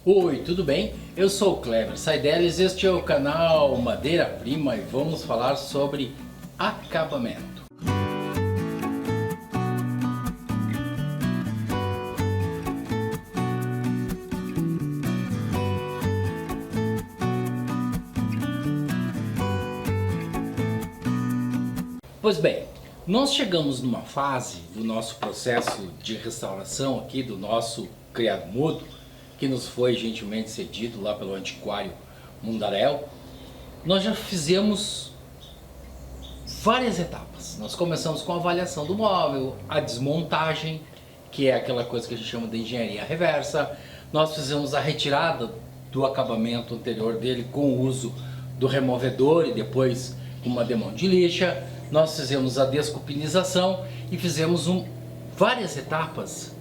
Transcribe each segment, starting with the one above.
Oi, tudo bem? Eu sou o Cleber Saideles, este é o canal Madeira Prima e vamos falar sobre acabamento. Pois bem, nós chegamos numa fase do nosso processo de restauração aqui do nosso criado mudo, que nos foi gentilmente cedido lá pelo antiquário Mundaréu. Nós já fizemos várias etapas. Nós começamos com a avaliação do móvel, a desmontagem, que é aquela coisa que a gente chama de engenharia reversa. Nós fizemos a retirada do acabamento anterior dele com o uso do removedor e depois com uma demão de lixa. Nós fizemos a descupinização e fizemos várias etapas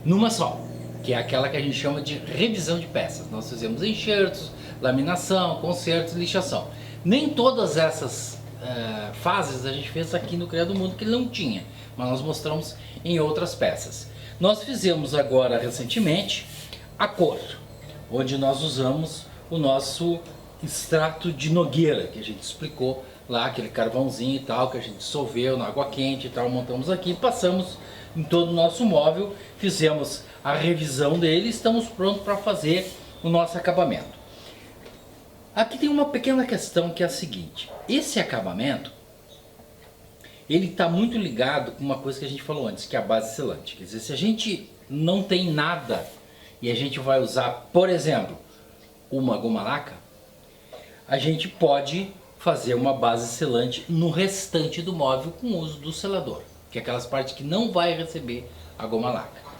numa só, que é aquela que a gente chama de revisão de peças. Nós fizemos enxertos, laminação, consertos, lixação. Nem todas essas fases a gente fez aqui no Criado Mudo, que ele não tinha, mas nós mostramos em outras peças. Nós fizemos agora recentemente a cor, onde nós usamos o nosso extrato de nogueira, que a gente explicou lá, aquele carvãozinho e tal, que a gente dissolveu na água quente e tal, montamos aqui, passamos em todo o nosso móvel, fizemos a revisão dele e estamos prontos para fazer o nosso acabamento. Aqui tem uma pequena questão que é a seguinte: esse acabamento ele está muito ligado com uma coisa que a gente falou antes, que é a base selante. Quer dizer, se a gente não tem nada e a gente vai usar, por exemplo, uma goma laca, a gente pode fazer uma base selante no restante do móvel com o uso do selador, que é aquelas partes que não vai receber a goma laca.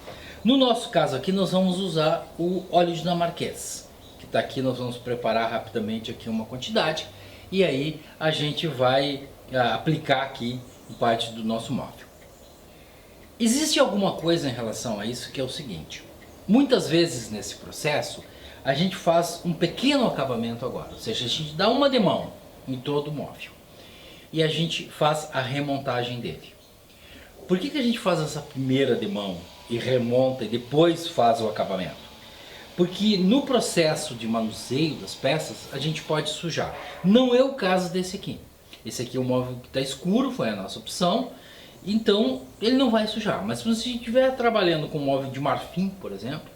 No nosso caso aqui nós vamos usar o óleo dinamarquês, que está aqui. Nós vamos preparar rapidamente aqui uma quantidade e aí a gente vai aplicar aqui em parte do nosso móvel. Existe alguma coisa em relação a isso que é o seguinte: muitas vezes nesse processo a gente faz um pequeno acabamento agora, ou seja, a gente dá uma demão em todo o móvel e a gente faz a remontagem dele. Por que a gente faz essa primeira demão e remonta e depois faz o acabamento? Porque no processo de manuseio das peças a gente pode sujar. Não é o caso desse aqui. Esse aqui é o móvel que está escuro, foi a nossa opção, então ele não vai sujar. Mas se você estiver trabalhando com móvel de marfim, por exemplo,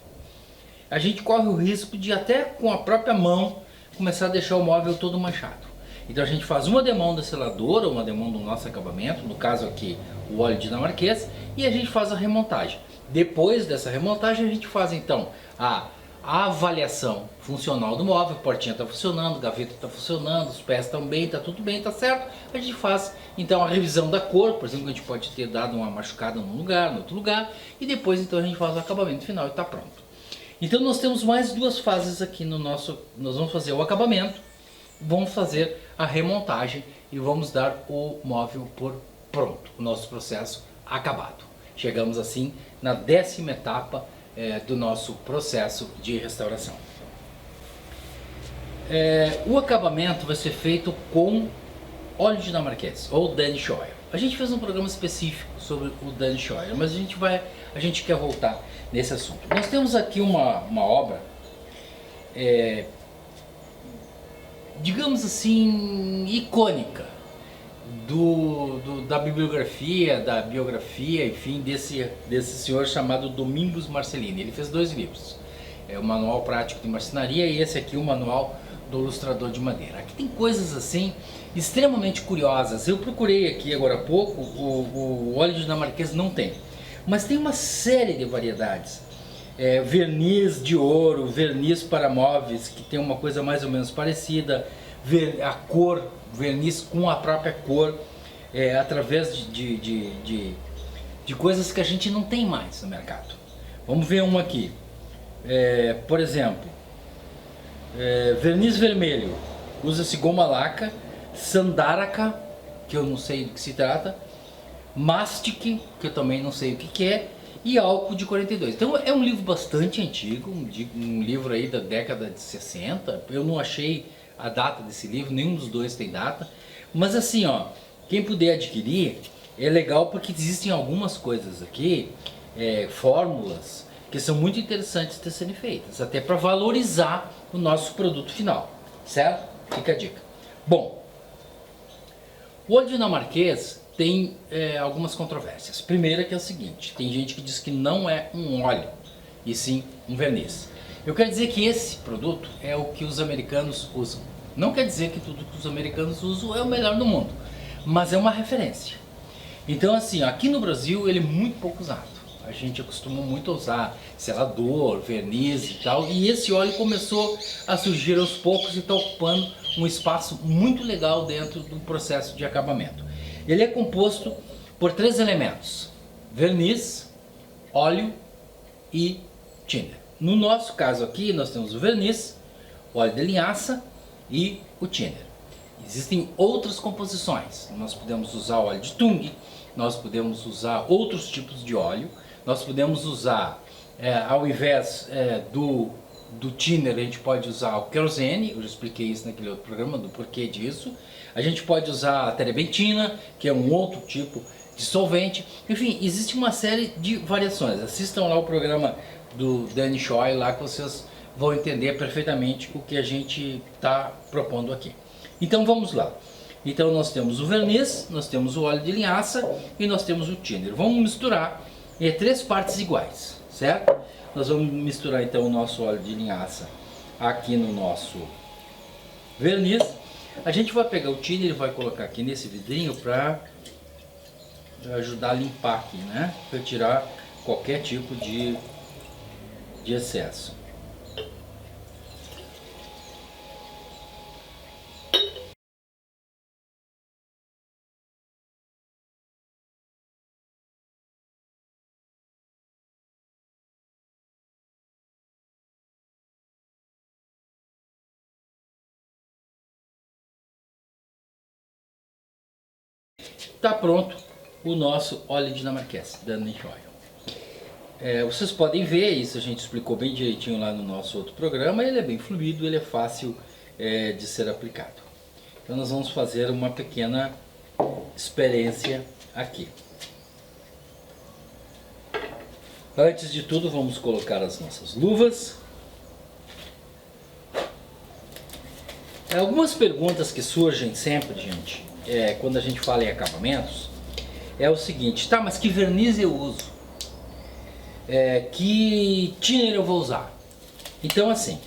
a gente corre o risco de até com a própria mão começar a deixar o móvel todo manchado. Então a gente faz uma demão da seladora, uma demão do nosso acabamento, no caso aqui o óleo dinamarquês, e a gente faz a remontagem. Depois dessa remontagem a gente faz então a avaliação funcional do móvel. A portinha está funcionando, a gaveta está funcionando, os pés estão bem, está tudo bem, está certo. A gente faz então a revisão da cor, por exemplo, a gente pode ter dado uma machucada num lugar, no outro lugar, e depois então a gente faz o acabamento final e está pronto. Então nós temos mais duas fases aqui no nosso. Nós vamos fazer o acabamento, vamos fazer a remontagem e vamos dar o móvel por pronto, o nosso processo acabado. Chegamos assim na 10ª etapa do nosso processo de restauração. O acabamento vai ser feito com óleo dinamarquês ou Danish Oil. A gente fez um programa específico sobre o Danish Oil, mas a gente quer voltar nesse assunto. Nós temos aqui uma obra, digamos assim, icônica da biografia, enfim, desse senhor chamado Domingos Marcelini. Ele fez 2 livros, o Manual Prático de Marcenaria e esse aqui, o Manual do Ilustrador de Madeira. Aqui tem coisas assim extremamente curiosas. Eu procurei aqui agora há pouco, o óleo dinamarquês não tem, mas tem uma série de variedades. Verniz de ouro, verniz para móveis, que tem uma coisa mais ou menos parecida, a cor, verniz com a própria cor, através de coisas que a gente não tem mais no mercado. Vamos ver um aqui, por exemplo, verniz vermelho, usa-se goma laca, sandáraca, que eu não sei do que se trata, mastic, que eu também não sei o que é, e álcool de 42. Então é um livro bastante antigo, um livro aí da década de 60. Eu não achei a data desse livro, nenhum dos dois tem data, mas assim, ó, quem puder adquirir é legal porque existem algumas coisas aqui, fórmulas que são muito interessantes de serem feitas, até para valorizar o nosso produto final, certo? Fica a dica. Bom, o óleo dinamarquês tem algumas controvérsias. Primeira que é o seguinte, tem gente que diz que não é um óleo, e sim um verniz. Eu quero dizer que esse produto é o que os americanos usam. Não quer dizer que tudo que os americanos usam é o melhor do mundo, mas é uma referência. Então assim, aqui no Brasil ele é muito pouco usado. A gente acostuma muito a usar selador, verniz e tal, e esse óleo começou a surgir aos poucos e está ocupando um espaço muito legal dentro do processo de acabamento. Ele é composto por 3 elementos: verniz, óleo e thinner. No nosso caso aqui nós temos o verniz, o óleo de linhaça e o thinner. Existem outras composições, nós podemos usar óleo de tung, nós podemos usar outros tipos de óleo, nós podemos usar, ao invés do thinner, a gente pode usar o querosene, eu já expliquei isso naquele outro programa, do porquê disso. A gente pode usar a terebentina, que é um outro tipo de solvente. Enfim, existe uma série de variações. Assistam lá o programa do Danny Choi, lá que vocês vão entender perfeitamente o que a gente está propondo aqui. Então vamos lá. Então nós temos o verniz, nós temos o óleo de linhaça e nós temos o thinner. Vamos misturar em 3 partes iguais, certo? Nós vamos misturar então o nosso óleo de linhaça aqui no nosso verniz. A gente vai pegar o thinner e vai colocar aqui nesse vidrinho para ajudar a limpar aqui, né? Para tirar qualquer tipo de excesso. Está pronto o nosso óleo dinamarquês, Danny Oil. Vocês podem ver, isso a gente explicou bem direitinho lá no nosso outro programa, ele é bem fluido, ele é fácil de ser aplicado. Então nós vamos fazer uma pequena experiência aqui. Antes de tudo vamos colocar as nossas luvas. Algumas perguntas que surgem sempre, gente, quando a gente fala em acabamentos, é o seguinte: tá, mas que verniz eu uso? Que thinner eu vou usar? Então assim,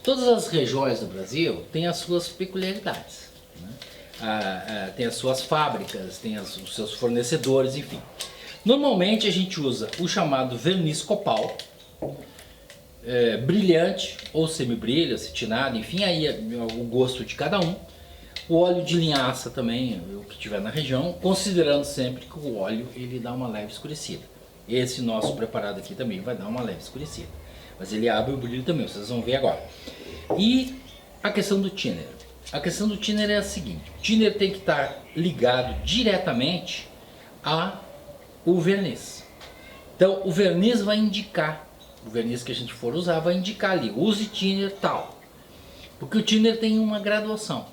todas as regiões do Brasil têm as suas peculiaridades, né? Tem as suas fábricas, tem os seus fornecedores, enfim. Normalmente a gente usa o chamado verniz copal, brilhante ou semibrilho, acetinado, enfim, aí é o gosto de cada um. O óleo de linhaça também, o que tiver na região, considerando sempre que o óleo ele dá uma leve escurecida. Esse nosso preparado aqui também vai dar uma leve escurecida, mas ele abre o brilho também, vocês vão ver agora. E a questão do thinner. A questão do thinner é a seguinte: o thinner tem que estar ligado diretamente ao verniz. Então o verniz vai indicar, o verniz que a gente for usar vai indicar ali, use thinner tal. Porque o thinner tem uma graduação.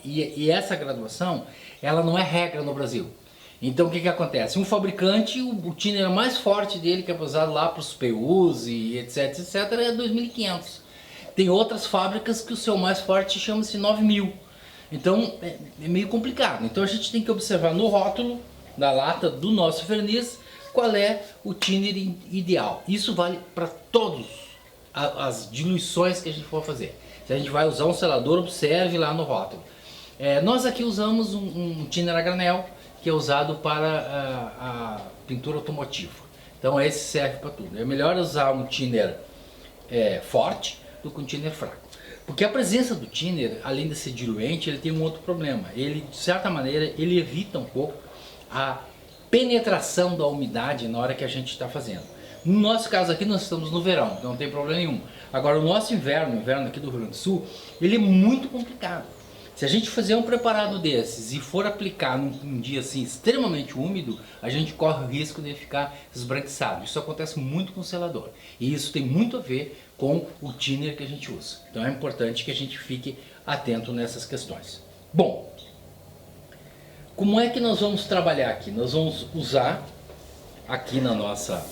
E essa graduação, ela não é regra no Brasil. Então o que acontece? Um fabricante, o thinner mais forte dele, que é usado lá para os PUs e etc, etc, é 2.500. Tem outras fábricas que o seu mais forte chama-se 9.000. Então é meio complicado. Então a gente tem que observar no rótulo da lata do nosso verniz qual é o thinner ideal. Isso vale para todas as diluições que a gente for fazer. Se a gente vai usar um selador, observe lá no rótulo. Nós aqui usamos um thinner a granel, que é usado para a pintura automotiva. Então esse serve para tudo. É melhor usar um thinner forte do que um thinner fraco. Porque a presença do thinner, além de ser diluente, ele tem um outro problema. Ele, de certa maneira, ele evita um pouco a penetração da umidade na hora que a gente está fazendo. No nosso caso aqui nós estamos no verão, então não tem problema nenhum. Agora o nosso inverno, o inverno aqui do Rio Grande do Sul, ele é muito complicado. Se a gente fazer um preparado desses e for aplicar num dia assim extremamente úmido, a gente corre o risco de ficar esbranquiçado. Isso acontece muito com o selador. E isso tem muito a ver com o thinner que a gente usa. Então é importante que a gente fique atento nessas questões. Bom, como é que nós vamos trabalhar aqui? Nós vamos usar aqui na nossa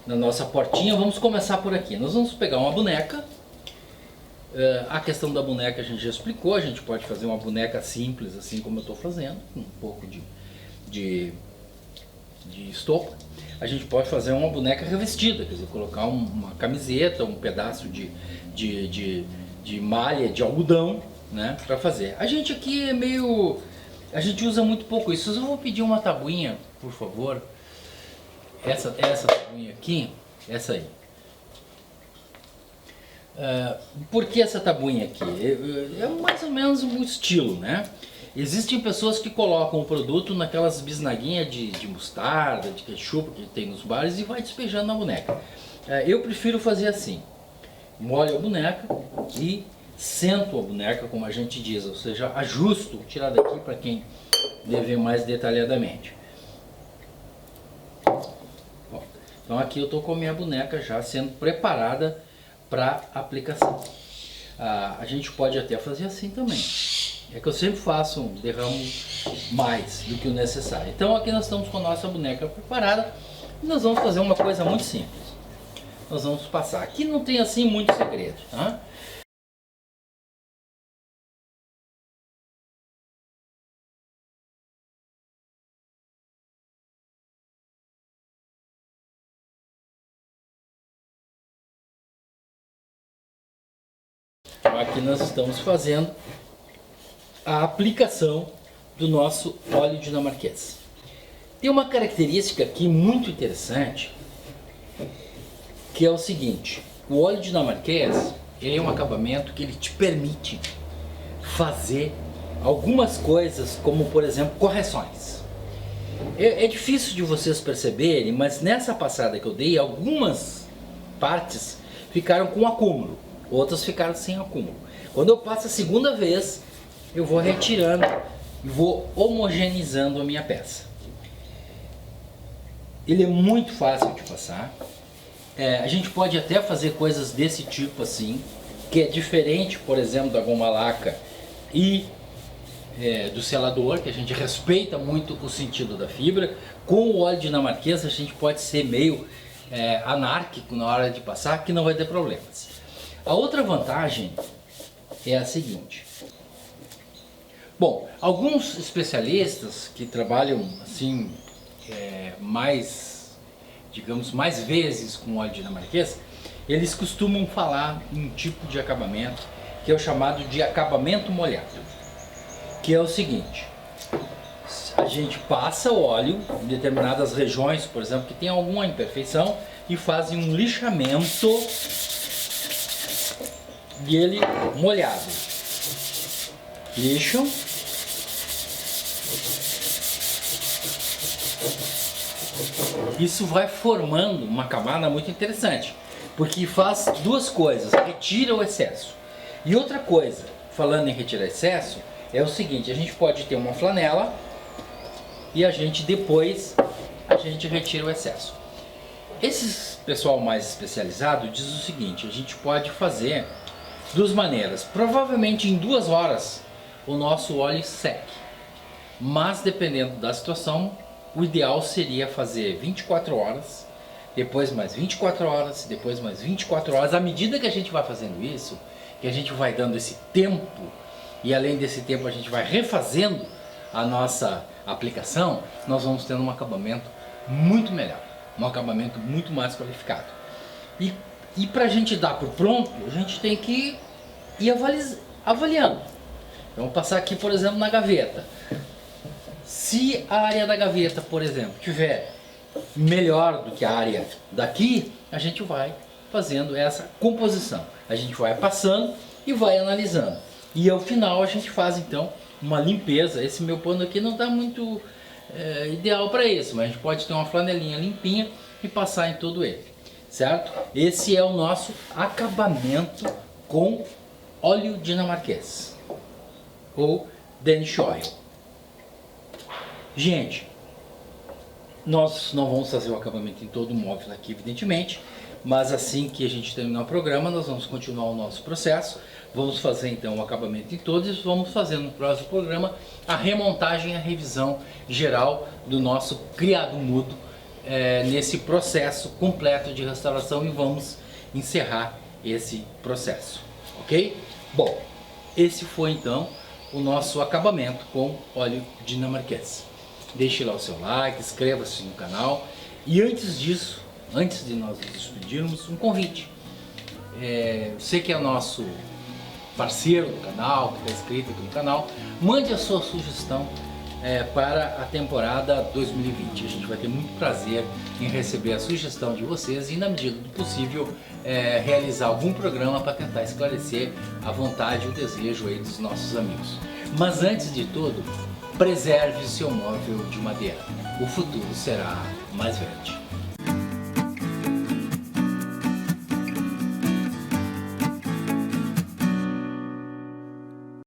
na nossa portinha, vamos começar por aqui. Nós vamos pegar uma boneca. A questão da boneca a gente já explicou, a gente pode fazer uma boneca simples, assim como eu estou fazendo, com um pouco de estopa. A gente pode fazer uma boneca revestida, quer dizer, colocar uma camiseta, um pedaço de malha de algodão, né, para fazer. A gente aqui é meio... a gente usa muito pouco isso. Eu vou pedir uma tabuinha, por favor. Essa tabuinha aqui, essa aí. Por que essa tabuinha aqui? É mais ou menos um estilo, né? Existem pessoas que colocam o produto naquelas bisnaguinhas de mostarda, de ketchup que tem nos bares e vai despejando na boneca. Eu prefiro fazer assim. Molho a boneca e sento a boneca, como a gente diz, ou seja, ajusto, vou tirar daqui para quem ver mais detalhadamente. Bom, então aqui eu estou com a minha boneca já sendo preparada para aplicação. A gente pode até fazer assim também. É que eu sempre faço derramo mais do que o necessário. Então aqui nós estamos com a nossa boneca preparada e nós vamos fazer uma coisa muito simples. Nós vamos passar. Aqui não tem assim muito segredo, tá? Então aqui nós estamos fazendo a aplicação do nosso óleo dinamarquês. Tem uma característica aqui muito interessante, que é o seguinte: o óleo dinamarquês, ele é um acabamento que ele te permite fazer algumas coisas, como por exemplo correções. É difícil de vocês perceberem, mas nessa passada que eu dei, algumas partes ficaram com acúmulo, outras ficaram sem acúmulo. Quando eu passo a segunda vez, eu vou retirando e vou homogeneizando a minha peça. Ele é muito fácil de passar. A gente pode até fazer coisas desse tipo assim, que é diferente, por exemplo, da goma laca e do selador, que a gente respeita muito o sentido da fibra. Com o óleo dinamarquês a gente pode ser meio anárquico na hora de passar, que não vai ter problemas. A outra vantagem é a seguinte. Bom, alguns especialistas que trabalham assim mais, digamos, mais vezes com óleo dinamarquês, eles costumam falar em um tipo de acabamento que é o chamado de acabamento molhado, que é o seguinte: a gente passa o óleo em determinadas regiões, por exemplo, que tem alguma imperfeição, e fazem um lixamento dele molhado. Lixam. Isso vai formando uma camada muito interessante, porque faz duas coisas: retira o excesso. E outra coisa, falando em retirar excesso, é o seguinte: a gente pode ter uma flanela e depois a gente retira o excesso. Esse pessoal mais especializado diz o seguinte: a gente pode fazer duas maneiras. Provavelmente em 2 horas o nosso óleo seque, mas dependendo da situação, o ideal seria fazer 24 horas, depois mais 24 horas, depois mais 24 horas. À medida que a gente vai fazendo isso, que a gente vai dando esse tempo, e além desse tempo a gente vai refazendo a nossa aplicação, nós vamos tendo um acabamento muito melhor, um acabamento muito mais qualificado. E para a gente dar por pronto, a gente tem que ir avaliando. Então, vou passar aqui, por exemplo, na gaveta. Se a área da gaveta, por exemplo, tiver melhor do que a área daqui, a gente vai fazendo essa composição. A gente vai passando e vai analisando. E ao final a gente faz então uma limpeza. Esse meu pano aqui não está muito ideal para isso, mas a gente pode ter uma flanelinha limpinha e passar em todo ele, certo? Esse é o nosso acabamento com óleo dinamarquês ou Danish Oil. Gente, nós não vamos fazer o acabamento em todo o móvel aqui, evidentemente, mas assim que a gente terminar o programa, nós vamos continuar o nosso processo. Vamos fazer então o acabamento em todos e vamos fazer no próximo programa a remontagem e a revisão geral do nosso criado mudo nesse processo completo de restauração e vamos encerrar esse processo, ok? Bom, esse foi então o nosso acabamento com óleo dinamarquês. Deixe lá o seu like, inscreva-se no canal e antes disso, antes de nós nos despedirmos, um convite. Você que é nosso parceiro do canal, que está inscrito aqui no canal, mande a sua sugestão para a temporada 2020. A gente vai ter muito prazer em receber a sugestão de vocês e, na medida do possível, realizar algum programa para tentar esclarecer a vontade e o desejo aí dos nossos amigos. Mas antes de tudo, preserve o seu móvel de madeira. O futuro será mais verde.